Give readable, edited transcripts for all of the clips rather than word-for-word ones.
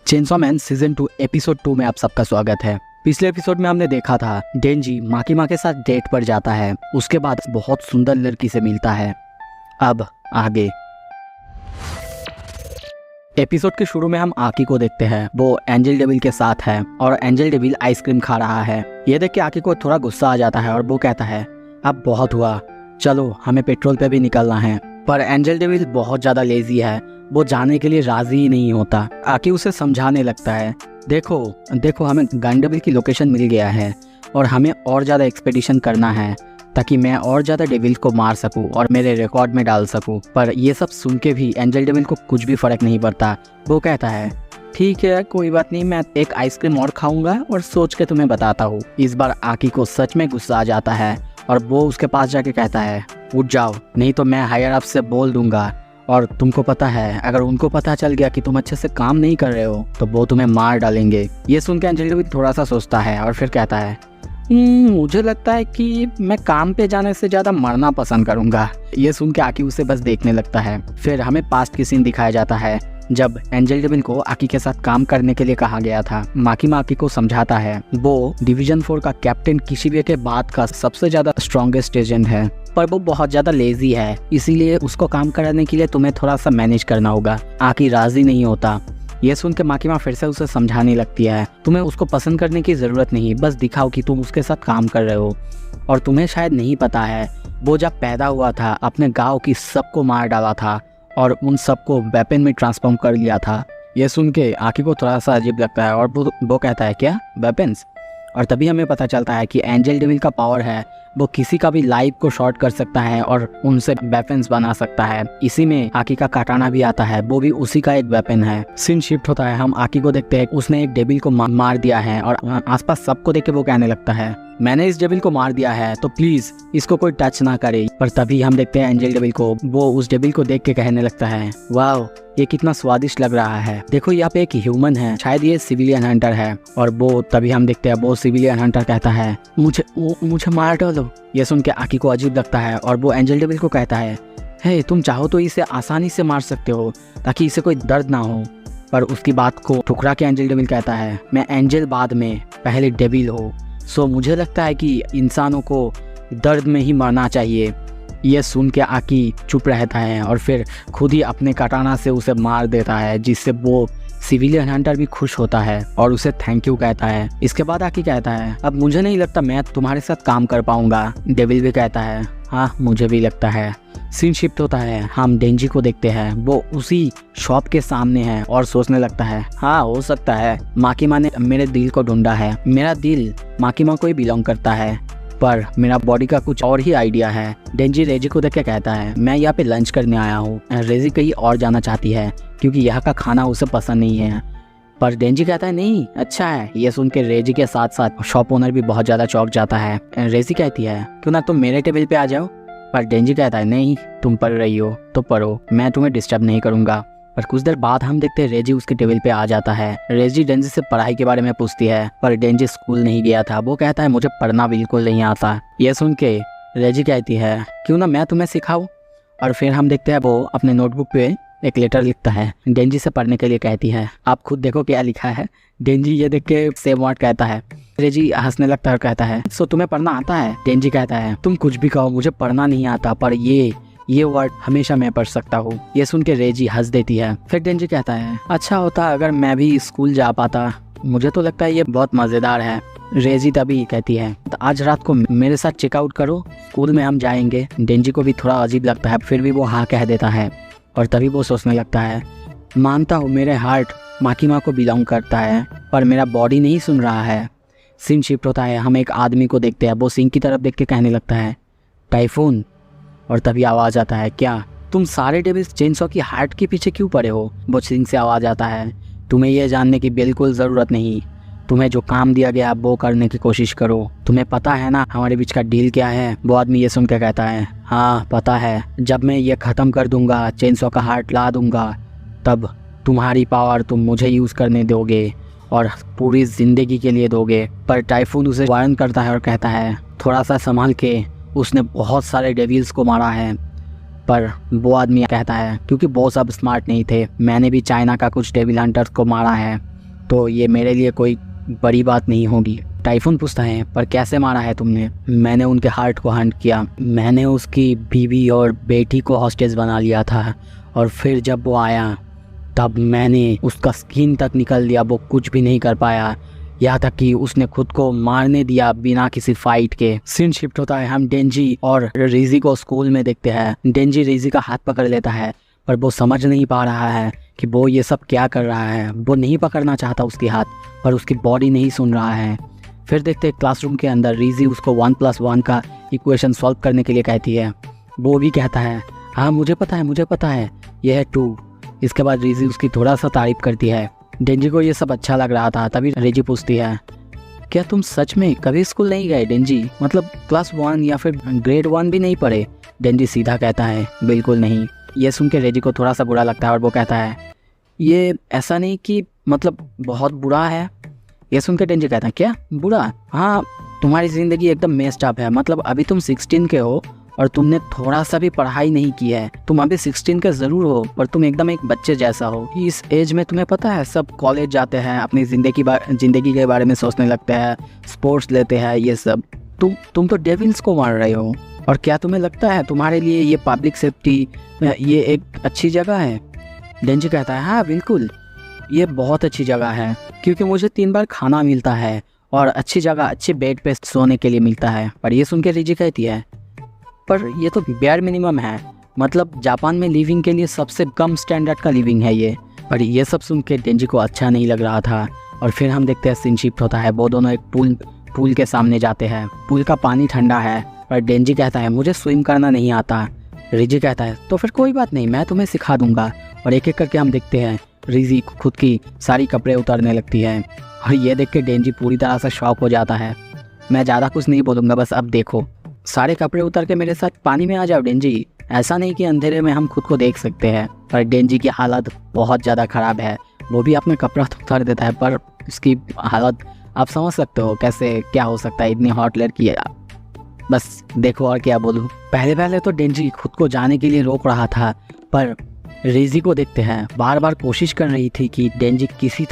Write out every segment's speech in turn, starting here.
Chainsaw man season 2 episode 2 में आप सबका स्वागत है। पिछले एपिसोड में हमने देखा था डेंजी माकीमा के साथ डेट पर जाता है, उसके बाद बहुत सुंदर लड़की से मिलता है। अब आगे एपिसोड के शुरू में हम आकी को देखते हैं। वो एंजल डेविल के साथ है और एंजल डेविल आइसक्रीम खा रहा है। ये देख के आकी को थोड़ा गुस्सा आ जाता है और वो कहता है अब बहुत हुआ, चलो हमें पेट्रोल पे भी निकलना है। पर एंजल डेविल बहुत ज्यादा लेजी है, वो जाने के लिए राजी ही नहीं होता। आकी उसे समझाने लगता है देखो हमें गन डेविल की लोकेशन मिल गया है और हमें और ज़्यादा एक्सपेडिशन करना है ताकि मैं और ज़्यादा डेविल को मार सकूं और मेरे रिकॉर्ड में डाल सकूं। पर ये सब सुन के भी एंजल डेविल को कुछ भी फ़र्क नहीं पड़ता। वो कहता है ठीक है कोई बात नहीं, मैं एक आइसक्रीम और खाऊंगा और सोच के तुम्हें बताता हूँ। इस बार आकी को सच में गुस्सा आ जाता है और वो उसके पास जाके कहता है उठ जाओ, नहीं तो मैं हायर अप से बोल दूंगा और तुमको पता है अगर उनको पता चल गया कि तुम अच्छे से काम नहीं कर रहे हो तो वो तुम्हें मार डालेंगे। ये सुन के एंजल डेविल थोड़ा सा सोचता है और फिर कहता है मुझे लगता है कि मैं काम पे जाने से ज़्यादा मरना पसंद करूंगा। ये सुन के आकी उसे बस देखने लगता है। फिर हमें पास्ट की सीन दिखाया जाता है जब एंजल डेविल को आकी के साथ काम करने के लिए कहा गया था। माकीमा आकी को समझाता है वो डिवीजन 4 का कैप्टन किशिबे के बाद का सबसे ज्यादा स्ट्रॉन्गेस्ट एजेंट है, पर वो बहुत ज्यादा लेजी है, इसीलिए उसको काम कराने के लिए तुम्हें थोड़ा सा मैनेज करना होगा। आकी राजी नहीं होता। ये सुन के माकीमा फिर से उसे समझाने लगती है तुम्हें उसको पसंद करने की जरूरत नहीं, बस दिखाओ कि तुम उसके साथ काम कर रहे हो। और तुम्हें शायद नहीं पता है वो जब पैदा हुआ था अपने गाँव की सबको मार डाला था और उन सबको वेपन में ट्रांसफॉर्म कर लिया था। ये सुन के आकी को थोड़ा सा अजीब लगता है और वो कहता है क्या वेपन्स। और तभी हमें पता चलता है कि एंजल डेविल का पावर है वो किसी का भी लाइफ को शॉर्ट कर सकता है और उनसे वेपन्स बना सकता है। इसी में आकी का काटाना भी आता है, वो भी उसी का एक वेपन है। सीन शिफ्ट होता है, हम आकी को देखते हैं उसने एक डेविल को मार दिया है और आसपास सबको देख के वो कहने लगता है मैंने इस डेविल को मार दिया है तो प्लीज इसको कोई टच ना करे। पर तभी हम देखते हैं एंजल डेविल को, वो उस डेविल को देख के कहने लगता है वाह ये कितना स्वादिष्ट लग रहा है, देखो यहाँ पे एक ह्यूमन है, शायद ये सिविलियन हंटर है। और वो तभी हम देखते हैं वो सिविलियन हंटर कहता है मुझे मार डालो। ये सुन के आकी को अजीब लगता है और वो एंजल डेविल को कहता है हे तुम चाहो तो इसे आसानी से मार सकते हो ताकि इसे कोई दर्द ना हो। पर उसकी बात को ठुकरा के एंजल डेविल कहता है मैं एंजल बाद में पहले डेविल हो, सो मुझे लगता है कि इंसानों को दर्द में ही मरना चाहिए। ये सुन के आकी चुप रहता है और फिर खुद ही अपने कटाना से उसे मार देता है, जिससे वो सिविलियन हंटर भी खुश होता है और उसे थैंक यू कहता है। इसके बाद आकी कहता है अब मुझे नहीं लगता मैं तुम्हारे साथ काम कर पाऊंगा। डेविल भी कहता है हाँ मुझे भी लगता है। सीन शिफ्ट होता है, हम डेंजी को देखते हैं, वो उसी शॉप के सामने है और सोचने लगता है हाँ हो सकता है माकीमा ने मेरे दिल को ढूंढा है, मेरा दिल माकीमा को ही बिलोंग करता है पर मेरा बॉडी का कुछ और ही आइडिया है। डेंजी रेजी को देख के कहता है मैं यहाँ पे लंच करने आया हूँ, रेजी कहीं और जाना चाहती है क्योंकि यहाँ का खाना उसे पसंद नहीं है। पर डेंजी कहता है नहीं अच्छा है। ये सुन के रेजी के साथ साथ शॉप ओनर भी बहुत ज्यादा चौंक जाता है। रेजी कहती है क्यों ना तुम मेरे टेबल पे आ जाओ, पर डेंजी कहता है नहीं तुम पढ़ रही हो तो पढ़ो, मैं तुम्हें डिस्टर्ब नहीं करूंगा। पर कुछ देर बाद हम देखते हैं रेजी उसके टेबल पे आ जाता है। रेजी डेंजी से पढ़ाई के बारे में पूछती है पर डेंजी स्कूल नहीं गया था, वो कहता है मुझे पढ़ना बिल्कुल नहीं आता। ये सुन के रेजी कहती है क्यों ना मैं तुम्हें सिखाऊं। और फिर हम देखते हैं वो अपने नोटबुक पे एक लेटर लिखता है, डेंजी से पढ़ने के लिए कहती है आप खुद देखो क्या लिखा है। डेंजी ये देख के सेम वर्ड कहता है। रेजी हंसने लगता है और कहता है सो तुम्हें पढ़ना आता है। डेंजी कहता है तुम कुछ भी कहो मुझे पढ़ना नहीं आता, पर ये वर्ड हमेशा मैं पढ़ सकता हूँ। ये सुन के रेजी हंस देती है। फिर डेंजी कहता है अच्छा होता अगर मैं भी स्कूल जा पाता, मुझे तो लगता है ये बहुत मजेदार है। रेजी तभी कहती है तो आज रात को मेरे साथ चेकआउट करो, स्कूल में हम जाएंगे। डेंजी को भी थोड़ा अजीब लगता है, फिर भी वो हाँ कह देता है। और तभी वो सोचने लगता है मानता हूँ मेरे हार्ट माकीमा को बिलोंग करता है पर मेरा बॉडी नहीं सुन रहा है। सीन शिफ्ट होता है, हम एक आदमी को देखते हैं, वो सिंह की तरफ देख के कहने लगता है टाइफून। और तभी आवाज़ आता है क्या तुम सारे डेविल्स चेनसॉ की हार्ट के पीछे क्यों पड़े हो। वो सिंह से आवाज़ आता है तुम्हें यह जानने की बिल्कुल ज़रूरत नहीं, तुम्हें जो काम दिया गया वो करने की कोशिश करो, तुम्हें पता है ना हमारे बीच का डील क्या है। वो आदमी ये सुन के कहता है हाँ पता है, जब मैं ये ख़त्म कर दूंगा चेनसॉ का हार्ट ला दूंगा तब तुम्हारी पावर तुम मुझे यूज़ करने दोगे और पूरी ज़िंदगी के लिए दोगे। पर टाइफून उसे वार्न करता है और कहता है थोड़ा सा संभाल के, उसने बहुत सारे डेविल्स को मारा है। पर वो आदमी कहता है क्योंकि वो सब स्मार्ट नहीं थे, मैंने भी चाइना का कुछ डेविल हंटर्स को मारा है तो ये मेरे लिए कोई बड़ी बात नहीं होगी। टाइफून पूछता है पर कैसे मारा है तुमने? मैंने उनके हार्ट को हंट किया। मैंने उसकी बीवी और बेटी को हॉस्टेज बना लिया था और फिर जब वो आया तब मैंने उसका स्किन तक निकल दिया। वो कुछ भी नहीं कर पाया, यहाँ तक कि उसने खुद को मारने दिया बिना किसी फाइट के। सीन शिफ्ट होता है, हम डेंजी और रिजी को स्कूल में देखते हैं। डेंजी रिजी का हाथ पकड़ लेता है पर वो समझ नहीं पा रहा है कि वो ये सब क्या कर रहा है। वो नहीं पकड़ना चाहता उसके हाथ, पर उसकी बॉडी नहीं सुन रहा है। फिर देखते हैं क्लासरूम के अंदर रिजी उसको 1+1 का इक्वेशन सॉल्व करने के लिए कहती है। वो भी कहता है हाँ मुझे पता है, यह है 2। इसके बाद रिजी उसकी थोड़ा सा तारीफ करती है। डेंजी को ये सब अच्छा लग रहा था। तभी रिजी पूछती है क्या तुम सच में कभी स्कूल नहीं गए डेंजी? मतलब क्लास 1 या फिर ग्रेड 1 भी नहीं पढ़े? डेंजी सीधा कहता है बिल्कुल नहीं। ये सुन के रेजी को थोड़ा सा बुरा लगता है और वो कहता है ये ऐसा नहीं कि मतलब बहुत बुरा है। ये सुन के डेंजी कहता है क्या बुरा? हाँ तुम्हारी ज़िंदगी एकदम मेस्ड अप है। मतलब अभी तुम 16 के हो और तुमने थोड़ा सा भी पढ़ाई नहीं की है। तुम अभी 16 के ज़रूर हो पर तुम एकदम एक बच्चे जैसा हो। इस एज में तुम्हें पता है सब कॉलेज जाते हैं, अपनी ज़िंदगी के बारे में सोचने लगते हैं, स्पोर्ट्स लेते हैं, ये सब। तुम तो डेविल्स को मार रहे हो। और क्या तुम्हें लगता है तुम्हारे लिए ये पब्लिक सेफ्टी ये एक अच्छी जगह है? डेंजी कहता है हाँ बिल्कुल, ये बहुत अच्छी जगह है क्योंकि मुझे 3 बार खाना मिलता है और अच्छी जगह अच्छे बेड पे सोने के लिए मिलता है। पर ये सुन के रिजी कहती है पर ये तो बेयर मिनिमम है। मतलब जापान में लिविंग के लिए सबसे कम स्टैंडर्ड का लिविंग है ये। पर ये सब सुन के डेंजी को अच्छा नहीं लग रहा था। और फिर हम देखते हैं सीन शिफ्ट होता है। वो दोनों एक पूल के सामने जाते हैं। पूल का पानी ठंडा है पर डेंजी कहता है मुझे स्विम करना नहीं आता। रिजी कहता है तो फिर कोई बात नहीं, मैं तुम्हें सिखा दूंगा। और एक एक करके हम देखते हैं रिजी खुद की सारी कपड़े उतारने लगती है। और ये देख के डेंजी पूरी तरह से शॉक हो जाता है। मैं ज़्यादा कुछ नहीं बोलूँगा, बस अब देखो सारे कपड़े उतार के मेरे साथ पानी में आ जाओ डेंजी। ऐसा नहीं कि अंधेरे में हम खुद को देख सकते हैं। पर डेंजी की हालत बहुत ज़्यादा ख़राब है। वो भी अपने कपड़ा तो उतार देता है पर उसकी हालत आप समझ सकते हो कैसे क्या हो सकता है। इतनी हॉट लड़की है, बस देखो और क्या बोलूँ। पहले तो डेंजी खुद को जाने के लिए रोक रहा था पर रिजी को देखते हैं बार बार कोशिश कर रही थी कि डेंजी किसी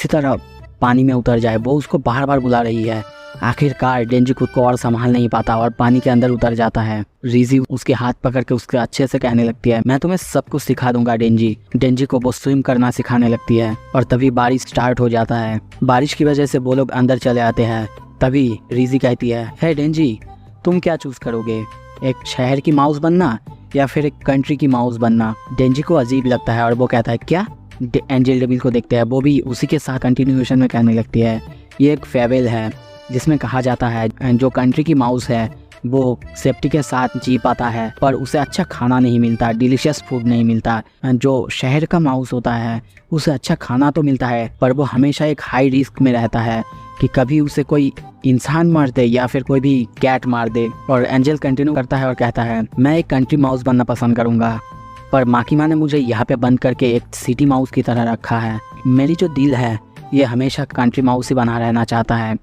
तरह पानी में उतर जाए। वो उसको बार बार बुला रही है। आखिरकार डेंजी खुद को और संभाल नहीं पाता और पानी के अंदर उतर जाता है। रिजी उसके हाथ पकड़ के उसके अच्छे से कहने लगती है मैं तुम्हें सब कुछ सिखा दूंगा डेंजी। डेंजी को वो स्विम करना सिखाने लगती है। और तभी बारिश स्टार्ट हो जाता है। बारिश की वजह से वो लोग अंदर चले आते हैं। तभी रिजी कहती है हे डेंजी तुम क्या चूज करोगे, एक शहर की माउस बनना या फिर एक कंट्री की माउस बनना? डेंजी को अजीब लगता है और वो कहता है क्या? एंजल डेविल को देखते हैं। वो भी उसी के साथ कंटिन्यूएशन में कहने लगती है ये एक फेबल है जिसमें कहा जाता है जो कंट्री की माउस है वो सेफ्टी के साथ जी पाता है पर उसे अच्छा खाना नहीं मिलता, डिलीशियस फूड नहीं मिलता। जो शहर का माउस होता है उसे अच्छा खाना तो मिलता है पर वो हमेशा एक हाई रिस्क में रहता है कि कभी उसे कोई इंसान मार दे या फिर कोई भी कैट मार दे। और एंजल कंटिन्यू करता है और कहता है मैं एक कंट्री माउस बनना पसंद करूँगा पर माँ की माँ ने मुझे यहाँ पे बंद करके एक सिटी माउस की तरह रखा है। मेरी जो दिल है ये हमेशा कंट्री माउस ही बना रहना चाहता है।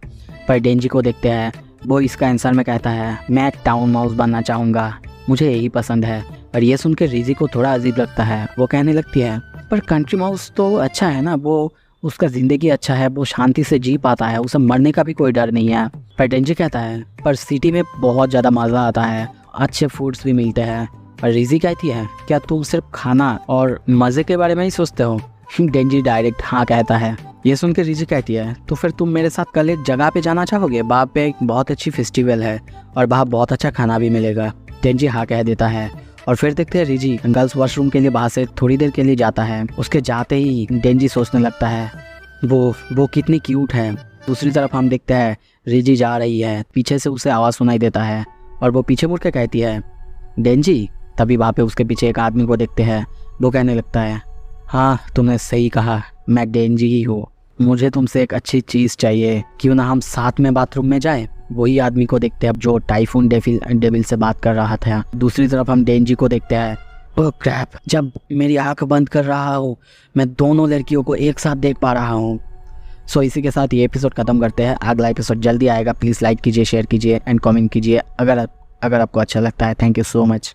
पर डेंजी को देखते हैं वो इसका आंसर में कहता है मैं टाउन माउस बनना चाहूँगा, मुझे यही पसंद है। पर ये सुन के रिजी को थोड़ा अजीब लगता है। वो कहने लगती है पर कंट्री माउस तो अच्छा है ना, वो उसका ज़िंदगी अच्छा है, वो शांति से जी पाता है, उसे मरने का भी कोई डर नहीं है। पर डेंजी कहता है पर सिटी में बहुत ज़्यादा मज़ा आता है, अच्छे फूड्स भी मिलते हैं। पर रिजी कहती है क्या तुम सिर्फ खाना और मज़े के बारे में ही सोचते हो? डेंजी डायरेक्ट हाँ कहता है। ये सुन के रिजी कहती है तो फिर तुम मेरे साथ कल एक जगह पे जाना चाहोगे, वहाँ पे एक बहुत अच्छी फेस्टिवल है और वहाँ बहुत अच्छा खाना भी मिलेगा। डेंजी हाँ कह देता है। और फिर देखते हैं रिजी गर्ल्स वॉशरूम के लिए वहाँ से थोड़ी देर के लिए जाता है। उसके जाते ही डेंजी सोचने लगता है वो कितनी क्यूट है। दूसरी तरफ हम देखते हैं रिजी जा रही है, पीछे से उसे आवाज़ सुनाई देता है और वो पीछे मुड़ के कहती है डेंजी। तभी वहाँ पे उसके पीछे एक आदमी को देखते हैं। वो कहने लगता है हाँ तुमने सही कहा, मैं डेंजी ही हूँ, मुझे तुमसे एक अच्छी चीज़ चाहिए, क्यों ना हम साथ में बाथरूम में जाएं। वही आदमी को देखते हैं जो टाइफून डेविल से बात कर रहा था। दूसरी तरफ हम डेंजी को देखते हैं ओह क्रैप, जब मेरी आंख बंद कर रहा हूँ मैं दोनों लड़कियों को एक साथ देख पा रहा हूँ। सो इसी के साथ ये एपिसोड खत्म करते हैं। अगला एपिसोड जल्दी आएगा। प्लीज़ लाइक कीजिए, शेयर कीजिए एंड कमेंट कीजिए अगर आपको अच्छा लगता है। Thank you so much.